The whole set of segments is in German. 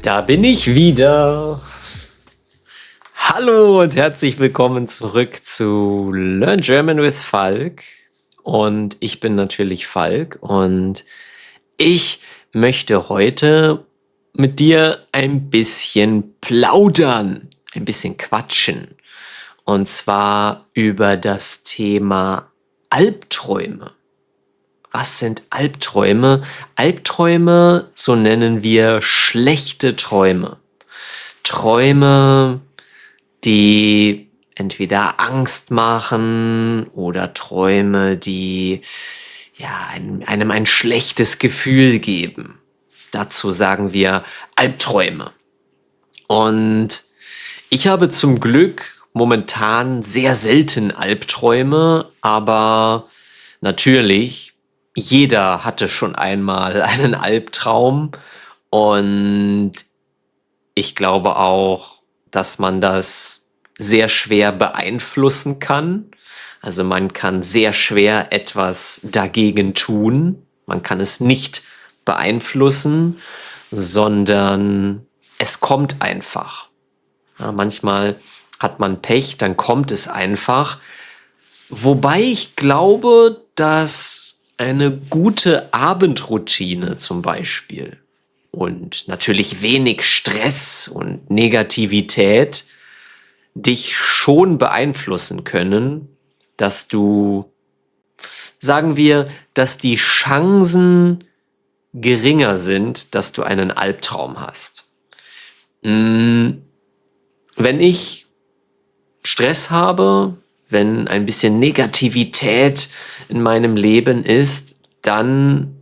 Da bin ich wieder. Hallo und herzlich willkommen zurück zu Learn German with Falk. Und ich bin natürlich Falk und ich möchte heute mit dir ein bisschen plaudern, ein bisschen quatschen. Und zwar über das Thema Albträume. Was sind Albträume? Albträume, so nennen wir schlechte Träume. Träume, die entweder Angst machen oder Träume, die einem ein schlechtes Gefühl geben. Dazu sagen wir Albträume. Und ich habe zum Glück momentan sehr selten Albträume, aber natürlich, jeder hatte schon einmal einen Albtraum und ich glaube auch, dass man das sehr schwer beeinflussen kann. Also man kann sehr schwer etwas dagegen tun. Man kann es nicht beeinflussen, sondern es kommt einfach. Ja, manchmal hat man Pech, dann kommt es einfach. Wobei ich glaube, dass eine gute Abendroutine zum Beispiel und natürlich wenig Stress und Negativität dich schon beeinflussen können, dass du, sagen wir, dass die Chancen geringer sind, dass du einen Albtraum hast. Wenn ich Stress habe, wenn ein bisschen Negativität in meinem Leben ist, dann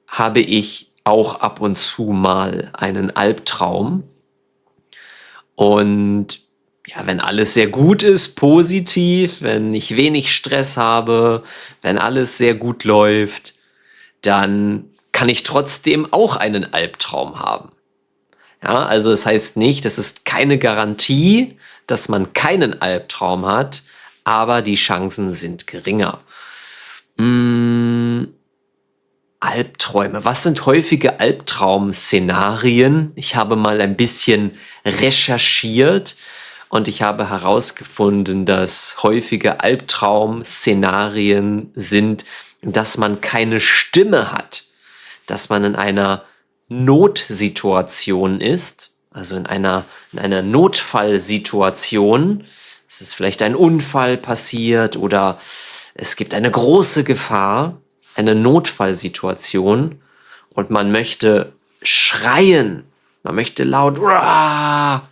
habe ich auch ab und zu mal einen Albtraum. Und ja, wenn alles sehr gut ist, positiv, wenn ich wenig Stress habe, wenn alles sehr gut läuft, dann kann ich trotzdem auch einen Albtraum haben. Ja, also es heißt nicht, es ist keine Garantie, dass man keinen Albtraum hat, aber die Chancen sind geringer. Albträume. Was sind häufige Albtraum-Szenarien? Ich habe mal ein bisschen recherchiert und ich habe herausgefunden, dass häufige Albtraum-Szenarien sind, dass man keine Stimme hat, dass man in einer Notsituation ist, also in einer Notfallsituation. Es ist vielleicht ein Unfall passiert oder es gibt eine große Gefahr, eine Notfallsituation und man möchte schreien, man möchte laut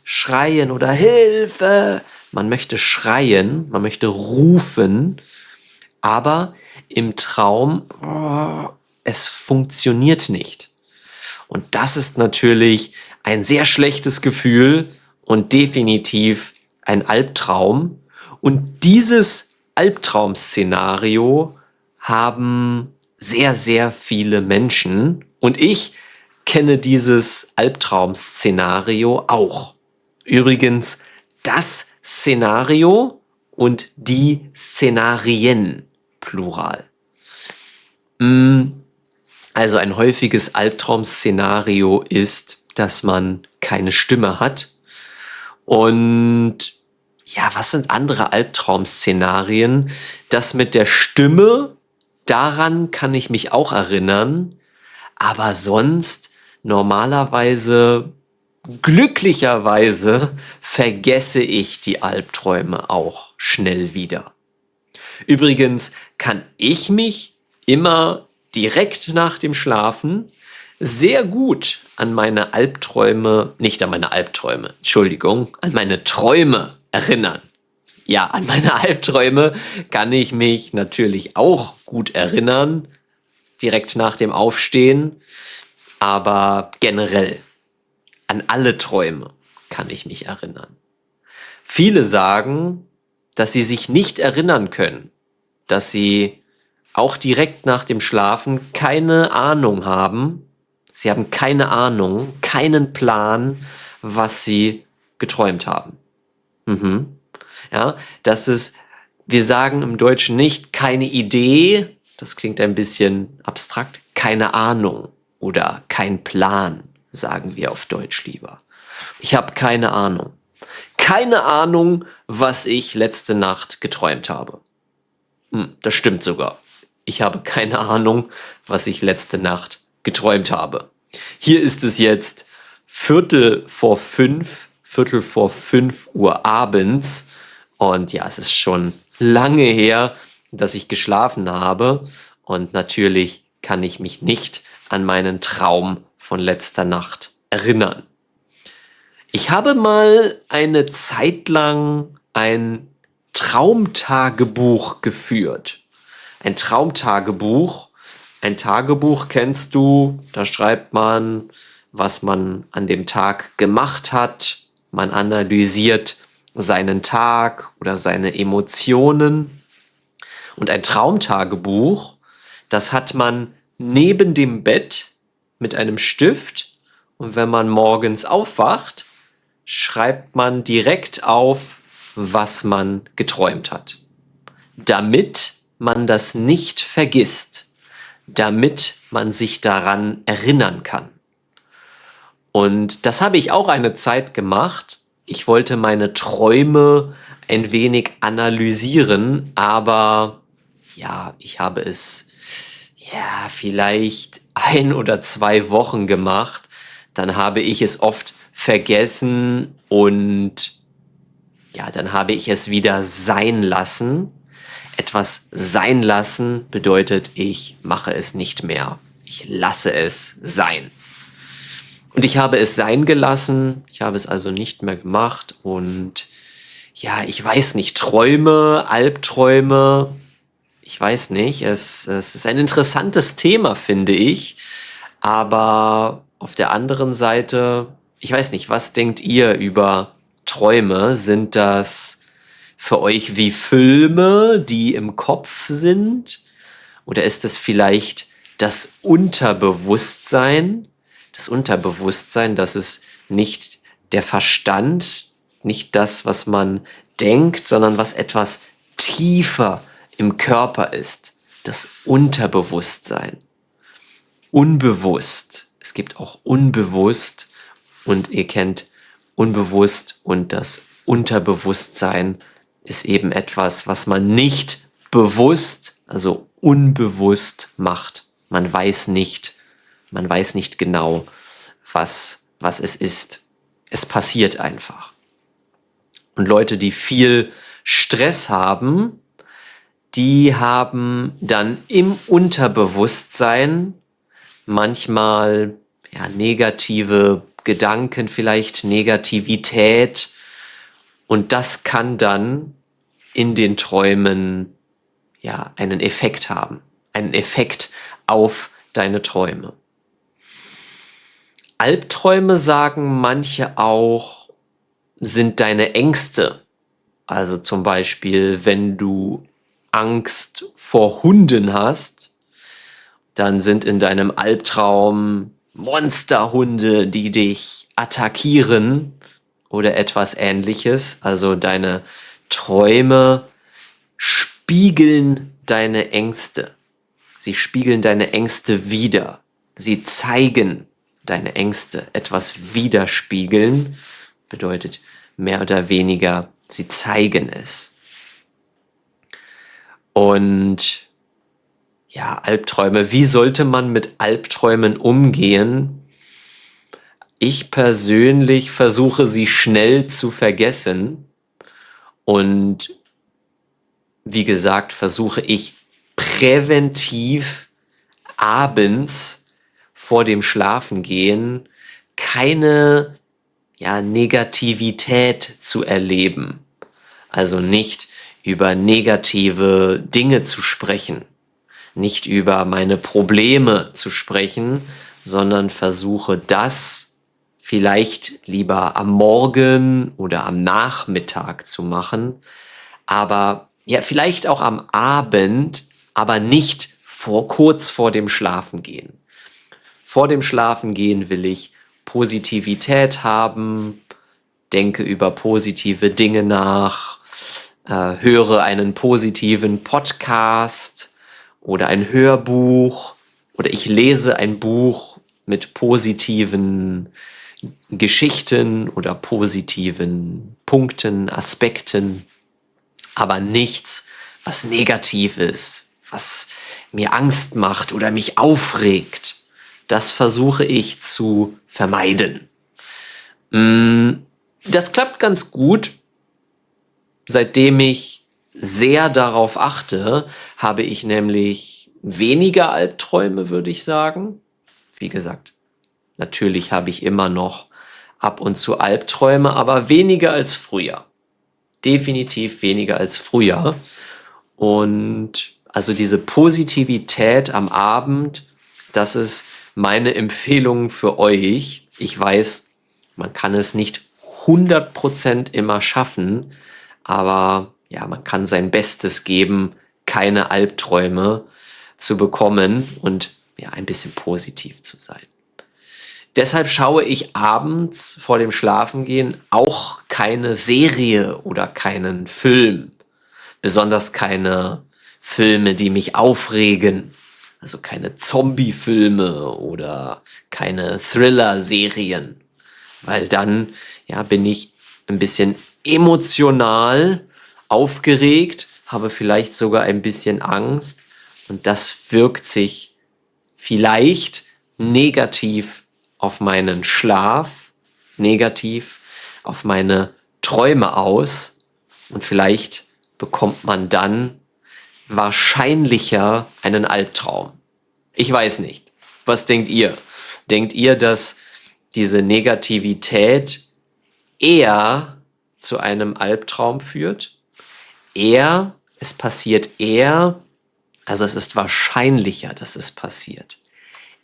schreien oder Hilfe, man möchte schreien, man möchte rufen, aber im Traum es funktioniert nicht. Und das ist natürlich ein sehr schlechtes Gefühl und definitiv ein Albtraum. Und dieses Albtraum-Szenario haben sehr, sehr viele Menschen. Und ich kenne dieses Albtraum-Szenario auch. Übrigens, das Szenario und die Szenarien, Plural. Also ein häufiges Albtraum-Szenario ist, dass man keine Stimme hat. Und ja, was sind andere Albtraum-Szenarien? Das mit der Stimme, daran kann ich mich auch erinnern. Aber sonst, normalerweise, glücklicherweise, vergesse ich die Albträume auch schnell wieder. Übrigens kann ich mich immer direkt nach dem Schlafen sehr gut an meine Albträume, nicht an meine Albträume, Entschuldigung, an meine Träume erinnern. Ja, an meine Albträume kann ich mich natürlich auch gut erinnern, direkt nach dem Aufstehen, aber generell an alle Träume kann ich mich erinnern. Viele sagen, dass sie sich nicht erinnern können, dass sie auch direkt nach dem Schlafen keine Ahnung haben. Sie haben keine Ahnung, keinen Plan, was sie geträumt haben. Ja, das ist, wir sagen im Deutschen nicht keine Idee, das klingt ein bisschen abstrakt, keine Ahnung oder kein Plan, sagen wir auf Deutsch lieber. Ich habe keine Ahnung. Keine Ahnung, was ich letzte Nacht geträumt habe. Das stimmt sogar. Ich habe keine Ahnung, was ich letzte Nacht geträumt habe. Hier ist es jetzt Viertel vor 5 Uhr abends. Und ja, es ist schon lange her, dass ich geschlafen habe. Und natürlich kann ich mich nicht an meinen Traum von letzter Nacht erinnern. Ich habe mal eine Zeit lang ein Traumtagebuch geführt. Ein Traumtagebuch. Ein Tagebuch kennst du, da schreibt man, was man an dem Tag gemacht hat. Man analysiert seinen Tag oder seine Emotionen. Und ein Traumtagebuch, das hat man neben dem Bett mit einem Stift. Und wenn man morgens aufwacht, schreibt man direkt auf, was man geträumt hat. Damit man das nicht vergisst, damit man sich daran erinnern kann. Und das habe ich auch eine Zeit gemacht. Ich wollte meine Träume ein wenig analysieren, aber ja, ich habe es vielleicht 1 oder 2 Wochen gemacht. Dann habe ich es oft vergessen und ja, dann habe ich es wieder sein lassen. Etwas sein lassen bedeutet, ich mache es nicht mehr. Ich lasse es sein. Und ich habe es sein gelassen. Ich habe es also nicht mehr gemacht. Und ja, ich weiß nicht, Träume, Albträume, ich weiß nicht. Es ist ein interessantes Thema, finde ich. Aber auf der anderen Seite, ich weiß nicht, was denkt ihr über Träume? Sind das für euch wie Filme, die im Kopf sind? Oder ist es vielleicht das Unterbewusstsein? Das Unterbewusstsein, das ist nicht der Verstand, nicht das, was man denkt, sondern was etwas tiefer im Körper ist. Das Unterbewusstsein. Unbewusst. Es gibt auch unbewusst und ihr kennt unbewusst und das Unterbewusstsein ist eben etwas, was man nicht bewusst, also unbewusst macht. Man weiß nicht genau, was es ist. Es passiert einfach. Und Leute, die viel Stress haben, die haben dann im Unterbewusstsein manchmal negative Gedanken, vielleicht Negativität. Und das kann dann in den Träumen einen Effekt haben. Einen Effekt auf deine Träume. Albträume, sagen manche auch, sind deine Ängste. Also zum Beispiel, wenn du Angst vor Hunden hast, dann sind in deinem Albtraum Monsterhunde, die dich attackieren oder etwas Ähnliches. Also deine Träume spiegeln deine Ängste. Sie spiegeln deine Ängste wider. Sie zeigen deine Ängste. Etwas widerspiegeln bedeutet mehr oder weniger, sie zeigen es. Und ja, Albträume. Wie sollte man mit Albträumen umgehen? Ich persönlich versuche sie schnell zu vergessen. Und wie gesagt, versuche ich präventiv abends vor dem Schlafengehen keine Negativität zu erleben. Also nicht über negative Dinge zu sprechen, nicht über meine Probleme zu sprechen, sondern versuche das vielleicht lieber am Morgen oder am Nachmittag zu machen, aber vielleicht auch am Abend, aber nicht kurz vor dem Schlafengehen. Vor dem Schlafengehen will ich Positivität haben, denke über positive Dinge nach, höre einen positiven Podcast oder ein Hörbuch oder ich lese ein Buch mit positiven Geschichten oder positiven Punkten, Aspekten, aber nichts, was negativ ist, was mir Angst macht oder mich aufregt. Das versuche ich zu vermeiden. Das klappt ganz gut. Seitdem ich sehr darauf achte, habe ich nämlich weniger Albträume, würde ich sagen. Wie gesagt, natürlich habe ich immer noch ab und zu Albträume, aber weniger als früher. Definitiv weniger als früher. Und also diese Positivität am Abend, das ist meine Empfehlung für euch. Ich weiß, man kann es nicht 100% immer schaffen, aber ja, man kann sein Bestes geben, keine Albträume zu bekommen und ja, ein bisschen positiv zu sein. Deshalb schaue ich abends vor dem Schlafengehen auch keine Serie oder keinen Film. Besonders keine Filme, die mich aufregen. Also keine Zombie-Filme oder keine Thriller-Serien. Weil dann ja, bin ich ein bisschen emotional aufgeregt, habe vielleicht sogar ein bisschen Angst und das wirkt sich vielleicht negativ auf meinen Schlaf, negativ auf meine Träume aus und vielleicht bekommt man dann wahrscheinlicher einen Albtraum. Ich weiß nicht. Was denkt ihr? Denkt ihr, dass diese Negativität eher zu einem Albtraum führt? Es passiert eher, also es ist wahrscheinlicher, dass es passiert.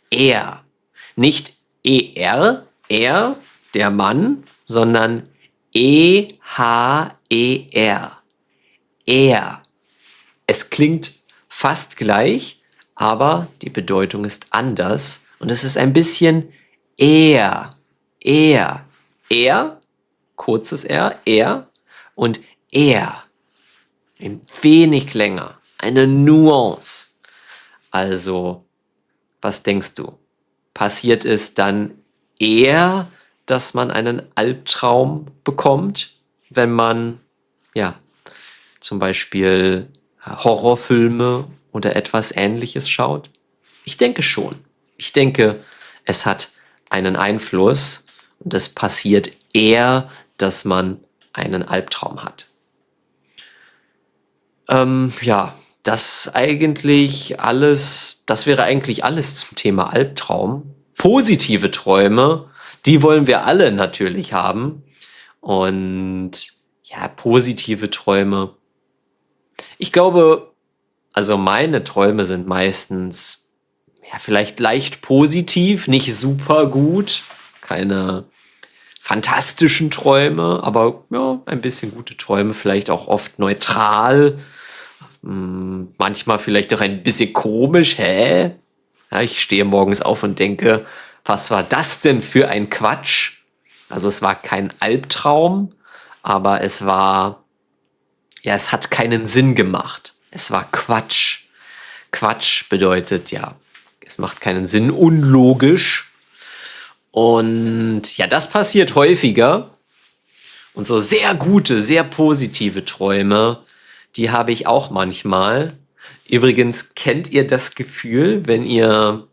Er, nicht er, der Mann, sondern E-H-E-R. Er. Es klingt fast gleich, aber die Bedeutung ist anders und es ist ein bisschen er, kurzes R, und er, ein wenig länger, eine Nuance. Also, was denkst du? Passiert es dann eher, dass man einen Albtraum bekommt, wenn man, ja, zum Beispiel Horrorfilme oder etwas Ähnliches schaut? Ich denke schon. Ich denke, es hat einen Einfluss und es passiert eher, dass man einen Albtraum hat. Ja, das wäre eigentlich alles zum Thema Albtraum. Positive Träume, die wollen wir alle natürlich haben. Und ja, positive Träume. Ich glaube, also meine Träume sind meistens ja, vielleicht leicht positiv, nicht super gut, keine fantastischen Träume, aber ja, ein bisschen gute Träume, vielleicht auch oft neutral, manchmal vielleicht auch ein bisschen komisch, hä? Ja, ich stehe morgens auf und denke, was war das denn für ein Quatsch? Also es war kein Albtraum, aber es hat keinen Sinn gemacht. Es war Quatsch. Quatsch bedeutet ja, es macht keinen Sinn, unlogisch. Und ja, das passiert häufiger. Und so sehr gute, sehr positive Träume, die habe ich auch manchmal. Übrigens, kennt ihr das Gefühl, wenn ihr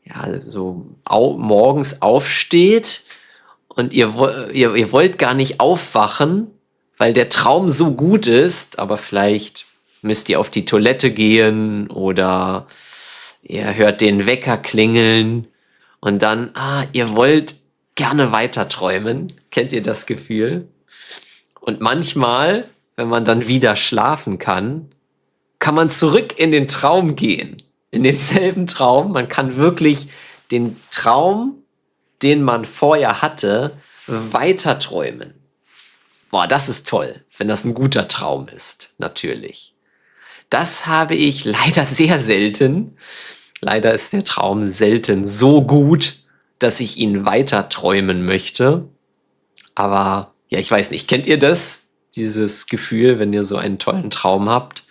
ja so morgens aufsteht und ihr wollt gar nicht aufwachen, weil der Traum so gut ist, aber vielleicht müsst ihr auf die Toilette gehen oder ihr hört den Wecker klingeln und dann, ihr wollt gerne weiter träumen. Kennt ihr das Gefühl? Und manchmal, wenn man dann wieder schlafen kann man zurück in den Traum gehen. In denselben Traum. Man kann wirklich den Traum, den man vorher hatte, weiter träumen. Boah, das ist toll, wenn das ein guter Traum ist, natürlich. Das habe ich leider sehr selten. Leider ist der Traum selten so gut, dass ich ihn weiter träumen möchte. Aber ja, ich weiß nicht, kennt ihr das? Dieses Gefühl, wenn ihr so einen tollen Traum habt,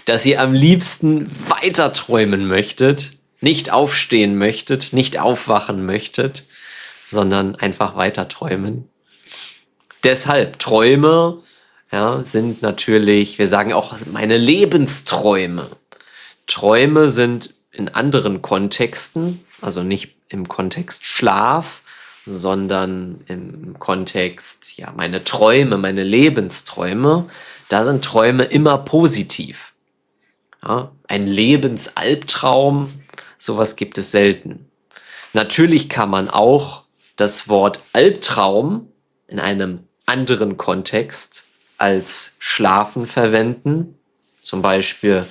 dass ihr am liebsten weiter träumen möchtet? nicht aufstehen möchtet, nicht aufwachen möchtet, sondern einfach weiter träumen. Deshalb Träume, ja, sind natürlich, wir sagen auch meine Lebensträume. Träume sind in anderen Kontexten, also nicht im Kontext Schlaf, sondern im Kontext, ja, meine Träume, meine Lebensträume, da sind Träume immer positiv. Ja, ein Lebensalbtraum, sowas gibt es selten. Natürlich kann man auch das Wort Albtraum in einem anderen Kontext als Schlafen verwenden. Zum Beispiel,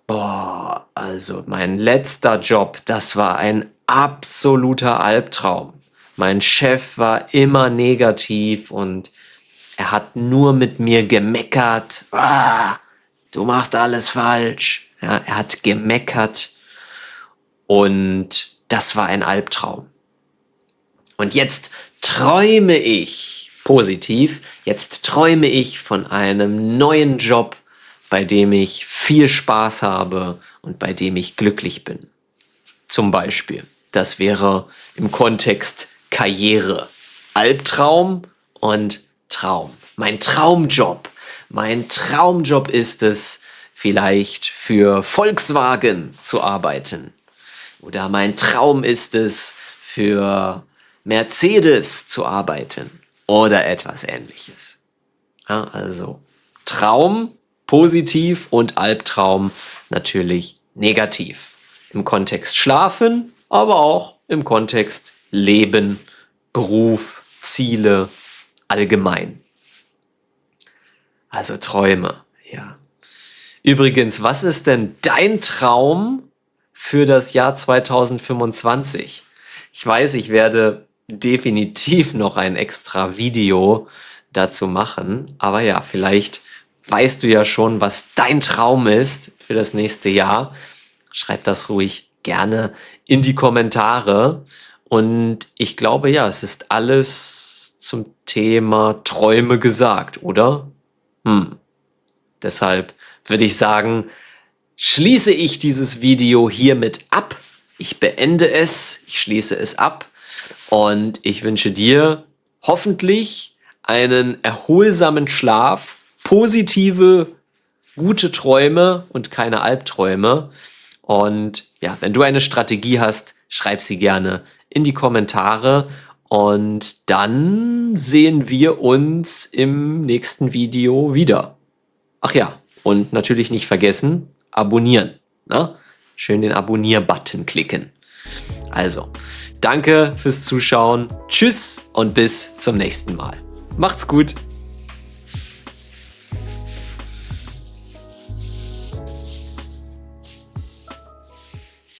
boah, also mein letzter Job, das war ein absoluter Albtraum. Mein Chef war immer negativ und er hat nur mit mir gemeckert. Ah, du machst alles falsch. Ja, er hat gemeckert und das war ein Albtraum. Und jetzt träume ich positiv, jetzt träume ich von einem neuen Job, bei dem ich viel Spaß habe und bei dem ich glücklich bin. Zum Beispiel, das wäre im Kontext Karriere, Albtraum und Traum. Mein Traumjob ist es, vielleicht für Volkswagen zu arbeiten. Oder mein Traum ist es, für Mercedes zu arbeiten. Oder etwas Ähnliches. Ja, also Traum positiv und Albtraum natürlich negativ. Im Kontext Schlafen, aber auch im Kontext Leben, Beruf, Ziele, allgemein. Also Träume, ja. Übrigens, was ist denn dein Traum für das Jahr 2025? Ich weiß, ich werde definitiv noch ein extra Video dazu machen, aber ja, vielleicht weißt du ja schon, was dein Traum ist für das nächste Jahr. Schreib das ruhig gerne in die Kommentare. Und ich glaube, ja, es ist alles zum Thema Träume gesagt, oder? Deshalb würde ich sagen, schließe ich dieses Video hiermit ab. Ich beende es, ich schließe es ab und ich wünsche dir hoffentlich einen erholsamen Schlaf, positive, gute Träume und keine Albträume. Und ja, wenn du eine Strategie hast, schreib sie gerne in die Kommentare und dann sehen wir uns im nächsten Video wieder. Ach ja, und natürlich nicht vergessen, abonnieren. Ne? Schön den Abonnier-Button klicken. Also, danke fürs Zuschauen. Tschüss und bis zum nächsten Mal. Macht's gut.